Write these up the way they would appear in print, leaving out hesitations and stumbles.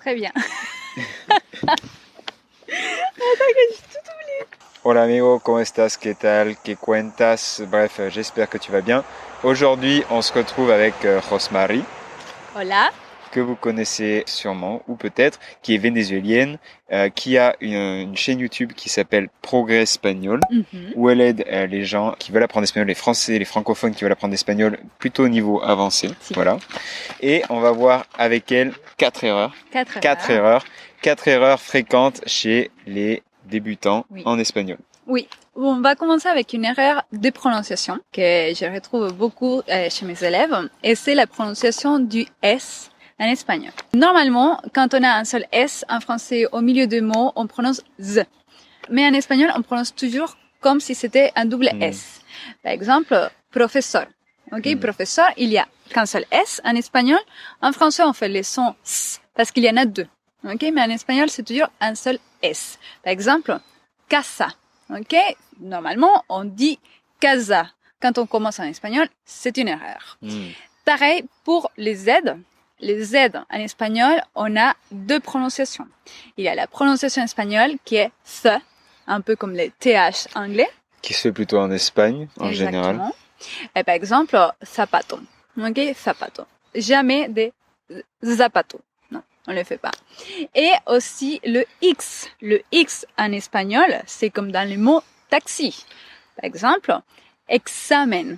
Très bien. Attends que j'ai tout oublié. Hola amigo, ¿cómo estás? ¿Qué tal? ¿Qué cuentas? Bref, j'espère que tu vas bien. Aujourd'hui, on se retrouve avec Rosmary, Hola. que vous connaissez sûrement, ou peut-être, qui est vénézuélienne, qui a une chaîne YouTube qui s'appelle Progrès Espagnol, où elle aide les gens qui veulent apprendre l'espagnol, les Français, les francophones qui veulent apprendre l'espagnol plutôt au niveau avancé. Si. Voilà. Et on va voir avec elle 4 erreurs. 4 erreurs fréquentes chez les débutants en espagnol. Oui, on va commencer avec une erreur de prononciation que je retrouve beaucoup chez mes élèves et c'est la prononciation du S en espagnol. Normalement, quand on a un seul S en français au milieu de mots, on prononce Z. Mais en espagnol, on prononce toujours comme si c'était un double S. Par exemple, professeur. Ok, professeur, il y a qu'un seul S en espagnol. En français, on fait les sons S parce qu'il y en a deux. Ok, mais en espagnol, c'est toujours un seul S. Par exemple, casa. Ok, normalement, on dit casa. Quand on commence en espagnol, c'est une erreur. Pareil pour les Z. Les Z en espagnol, on a deux prononciations. Il y a la prononciation espagnole qui est th, un peu comme les TH anglais. Qui se fait plutôt en Espagne, en général. Et par exemple, zapato. Ok, zapato. Jamais des zapato. Non, on ne le fait pas. Et aussi le X. Le X en espagnol, c'est comme dans le mot taxi. Par exemple, examen,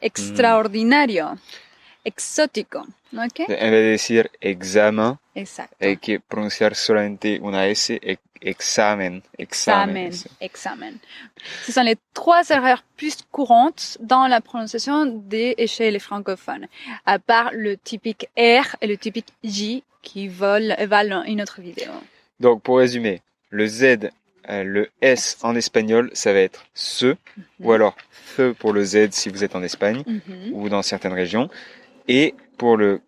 extraordinario, exótico. ¿Okay? En vez de decir examen, Exacto. hay que pronunciar solamente una S, examen. Examen. Ce sont les trois erreurs plus courantes dans la prononciation chez les francophones, à part le typique R et le typique J qui valent une autre vidéo. Donc, pour résumer, le Z, le S en espagnol, ça va être ce, ou alors feu pour le Z si vous êtes en Espagne, ou dans certaines régions. Et pour le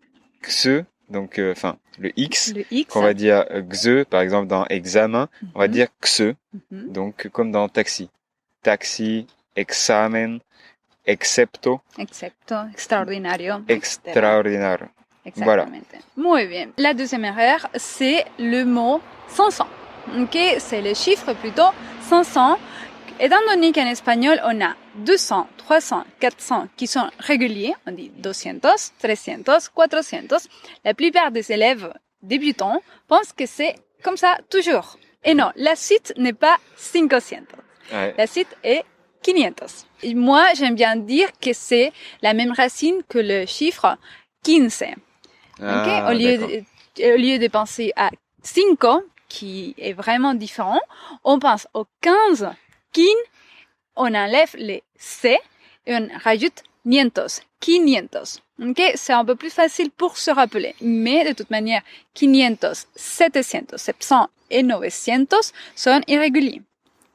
xe, donc le X, qu'on va dire xe, par exemple dans examen, on va dire xe, donc comme dans taxi. Taxi, examen, excepto, extraordinario. Extraordinario. Voilà. Muy bien. La deuxième erreur, c'est le mot 500. Ok, c'est le chiffre plutôt 500. Étant donné qu'en espagnol, on a 200, 300, 400 qui sont réguliers, on dit 200, 300, 400, la plupart des élèves débutants pensent que c'est comme ça toujours. Et non, la suite n'est pas 500. Ouais. La suite est 500. Et moi, j'aime bien dire que c'est la même racine que le chiffre 15. Ah, au lieu de penser à 5, qui est vraiment différent, on pense au 15, on enlève les C et on rajoute 500. 500. Okay? C'est un peu plus facile pour se rappeler. Mais de toute manière, 500, 700, 700 et 900 sont irréguliers.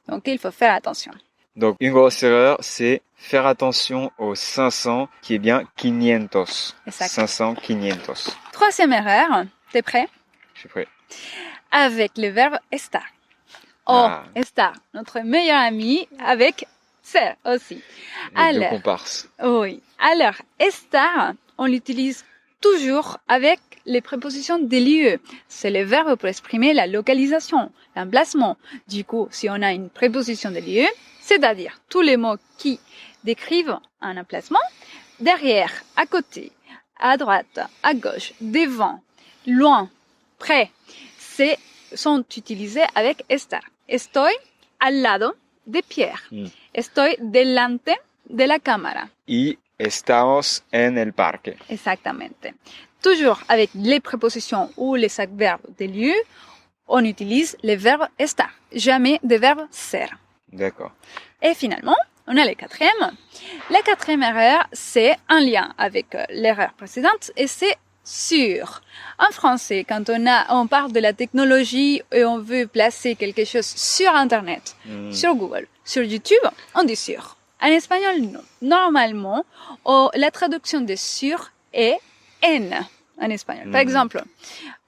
Donc, il faut faire attention. Donc, une grosse erreur, c'est faire attention aux 500 qui est bien 500. Exact. 500, 500. Troisième erreur. T'es prêt? Je suis prêt. Avec le verbe estar. Estar, notre meilleur ami avec ser aussi. Les deux comparses. Oui. Alors, estar, on l'utilise toujours avec les prépositions de lieu. C'est le verbe pour exprimer la localisation, l'emplacement. Du coup, si on a une préposition de lieu, c'est-à-dire tous les mots qui décrivent un emplacement, derrière, à côté, à droite, à gauche, devant, loin, près, sont utilisés avec estar. Estoy al lado de Pierre. Estoy delante de la cámara. Y estamos en el parque. Exactamente. Toujours avec les prépositions ou les adverbes de lieu, on utilise le verbe estar, jamais le verbe ser. D'accord. Et finalement, on a le quatrième. La quatrième erreur, c'est un lien avec l'erreur précédente et c'est sur. En français, quand on parle de la technologie et on veut placer quelque chose sur Internet, sur Google, sur YouTube, on dit sur. En espagnol, non. Normalement, la traduction de sur est en espagnol. Par exemple,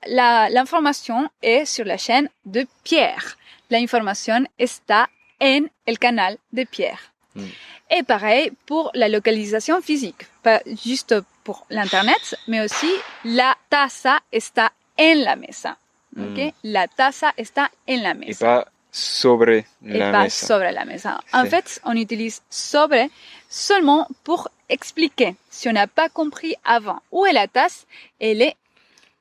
l'information est sur la chaîne de Pierre. L'information está en el canal de Pierre. Et pareil pour la localisation physique, pas juste pour l'Internet, mais aussi la taza está en la mesa. ¿ok? La taza está en la Et mesa. pas sobre Et la pas mesa. sobre la mesa. En fait, on utilise sobre seulement pour expliquer. Si on n'a pas compris avant où est la tasse, ella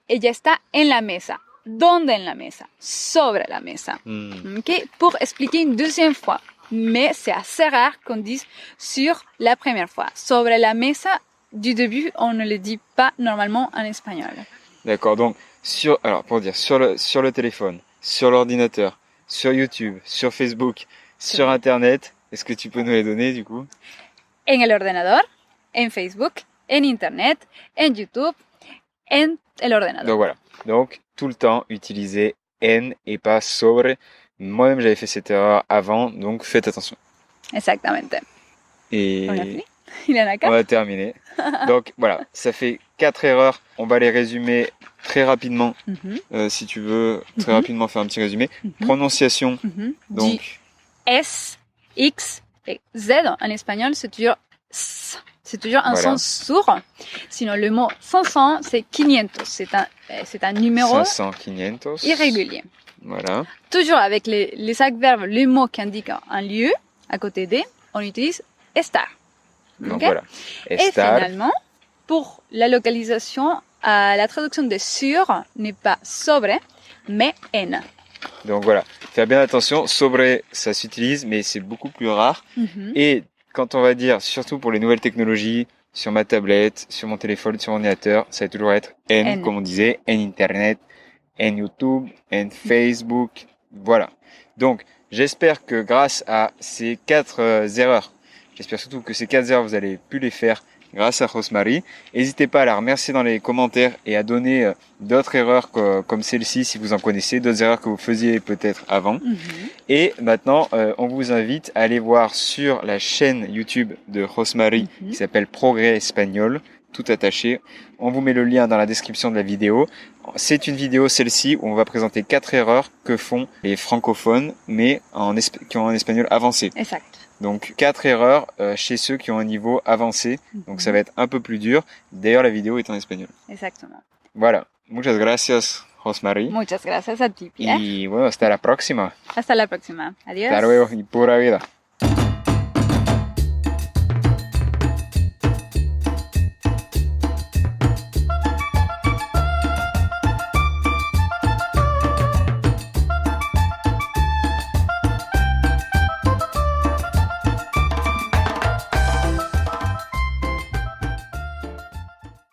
está en la mesa. ¿Dónde en la mesa? Sobre la mesa. ¿Ok? Pour expliquer une deuxième fois. Mais c'est assez rare qu'on dise sur la première fois. Sobre la mesa, du début, on ne le dit pas normalement en espagnol. D'accord, donc alors pour dire sur le téléphone, sur l'ordinateur, sur YouTube, sur Facebook, sur Internet, est-ce que tu peux nous les donner du coup? En el ordenador, en Facebook, en Internet, en YouTube, en el ordenador. Donc voilà, donc tout le temps utiliser en et pas sobre. Moi-même j'avais fait cette erreur avant, donc faites attention. Exactamente. Et On a fini? Il y en a on quatre? a terminé. Donc voilà, ça fait 4 erreurs. On va les résumer très rapidement. Si tu veux très rapidement faire un petit résumé. Prononciation. Donc S, X et Z en espagnol, c'est toujours S. C'est toujours un Voilà. son sourd. Sinon, le mot 500, c'est 500. C'est un numéro 500, 500. irrégulier. Voilà. Toujours avec les adverbes, les mots qui indiquent un lieu, à côté de, on utilise estar. Donc Ok? voilà. Et Estar. finalement, pour la localisation, la traduction de sur n'est pas sobre, mais en. Donc voilà. Faire bien attention. Sobre, ça s'utilise, mais c'est beaucoup plus rare. Et quand on va dire, surtout pour les nouvelles technologies, sur ma tablette, sur mon téléphone, sur mon ordinateur, ça va toujours être en, comme on disait, en Internet, en YouTube, en Facebook. Voilà. Donc, j'espère que grâce à ces 4 erreurs, j'espère surtout que ces 4 erreurs, vous allez plus les faire grâce à Rosemary. N'hésitez pas à la remercier dans les commentaires et à donner d'autres erreurs comme celle-ci si vous en connaissez, d'autres erreurs que vous faisiez peut-être avant. Et maintenant, on vous invite à aller voir sur la chaîne YouTube de Rosemary qui s'appelle Progrès Espagnol, tout attaché. On vous met le lien dans la description de la vidéo. C'est une vidéo, celle-ci, où on va présenter 4 erreurs que font les francophones, mais qui ont un espagnol avancé. Exact. Donc 4 erreurs chez ceux qui ont un niveau avancé. Donc ça va être un peu plus dur. D'ailleurs, la vidéo est en espagnol. Exactement. Voilà. Muchas gracias, Rosemary. Muchas gracias a ti, Pierre. Y bueno, hasta la próxima. Hasta la próxima. Adiós. Hasta luego y pura vida.